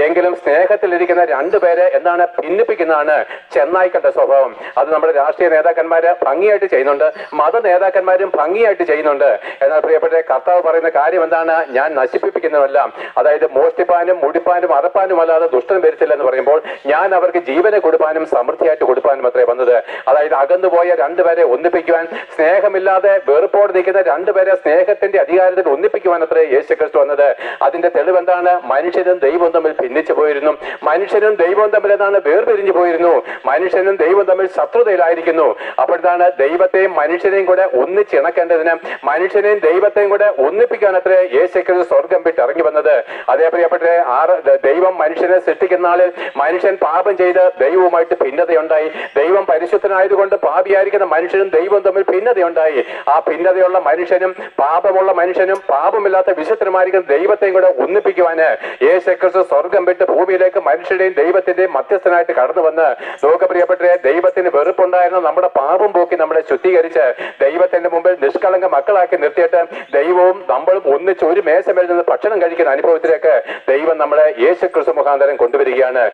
എങ്കിലും സ്നേഹത്തിലിരിക്കുന്ന രണ്ടുപേരെ എന്താണ് ഭിന്നിപ്പിക്കുന്നതാണ് ചെന്നായ്ക്കളുടെ സ്വഭാവം. അത് നമ്മുടെ രാഷ്ട്രീയ നേതാക്കന്മാര് ഭംഗിയായിട്ട് ചെയ്യുന്നുണ്ട്, മത നേതാക്കന്മാരും ഭംഗിയായിട്ട് ചെയ്യുന്നുണ്ട്. എന്നാൽ പ്രിയപ്പെട്ട കർത്താവ് പറയുന്ന കാര്യം എന്താണ്? ഞാൻ നശിപ്പിക്കുന്നതല്ല, അതായത് മോഷ്ടിപ്പാനും മുടിപ്പാനും അറപ്പാനും അല്ലാതെ ദുഷ്ടൻ വരുത്തില്ല എന്ന് പറയുമ്പോൾ ഞാൻ അവർക്ക് ജീവനെ കൊടുപ്പാനും സമൃദ്ധിയായിട്ട് കൊടുപ്പാനും അത്രേ വന്നത്. അതായത് അകന്നുപോയ രണ്ടുപേരെ ഒന്നിപ്പിക്കുവാൻ, സ്നേഹമില്ലാതെ വെറുപ്പോടെ നിൽക്കുന്ന രണ്ടുപേരെ സ്നേഹത്തിന്റെ അധികാരത്തിൽ ഒന്നിപ്പിക്കുവാൻ അത്രേ യേശുക്രിസ്തു വന്നത്. അതിന്റെ തെളിവെന്താണ്? മനുഷ്യനും ദൈവവും തമ്മിൽ ഭിന്നിച്ചു പോയിരുന്നു, മനുഷ്യനും ദൈവവും തമ്മിൽ എന്താണ് വേർപിരിഞ്ഞു പോയിരുന്നു, മനുഷ്യനും ദൈവവും തമ്മിൽ ശത്രുതയിലായിരിക്കുന്നു. അപ്പോഴാണ് ദൈവത്തെയും മനുഷ്യനെയും കൂടെ ഒന്നിച്ചിണക്കേണ്ടതിന്, മനുഷ്യനെയും ദൈവത്തെയും കൂടെ ഒന്നിപ്പിക്കാൻ അത്രേ യേശുക്രിസ്തു സ്വർഗം വിട്ട് ഇറങ്ങി വന്നത്. അതേ പ്രിയപ്പെട്ട ദൈവം മനുഷ്യനെ സൃഷ്ടിക്കുന്ന നാളിൽ മനുഷ്യൻ പാപം ചെയ്ത് ദൈവവുമായിട്ട് ഭിന്നതയുണ്ടായി. ദൈവം പരിശുദ്ധനായതുകൊണ്ട് പാപിയായിരിക്കുന്ന മനുഷ്യനും ദൈവവും തമ്മിൽ ഭിന്നതയുണ്ടായി. ആ ഭിന്നതയുള്ള മനുഷ്യനും പാപമുള്ള മനുഷ്യനും പാപമില്ലാത്ത വിശുദ്ധനുമായിരിക്കുന്ന ദൈവത്തെയും കൂടെ ഒന്നിപ്പിക്കുവാന് യേശുക്രിസ്തു സ്വർഗം വിട്ട് ഭൂമിയിലേക്ക് മനുഷ്യരുടെയും ദൈവത്തിന്റെയും മധ്യസ്ഥനായിട്ട് കടന്നു വന്ന് നോക്ക പ്രിയപ്പെട്ട ദൈവത്തിന് വെറുപ്പുണ്ടായിരുന്ന നമ്മുടെ പാപം പോക്കി നമ്മളെ ശുദ്ധീകരിച്ച് ദൈവത്തിന്റെ മുമ്പിൽ നിഷ്കളങ്ക മക്കളാക്കി നിർത്തിയിട്ട് ദൈവവും നമ്മളും ഒന്നിച്ച് ഒരു മേശമേൽ നിന്ന് ഭക്ഷണം കഴിക്കുന്ന അനുഭവത്തിലേക്ക് ദൈവം നമ്മളെ യേശുക്രിസ്തു മുഖാന്തരം കൊണ്ടുവരികയാണ്.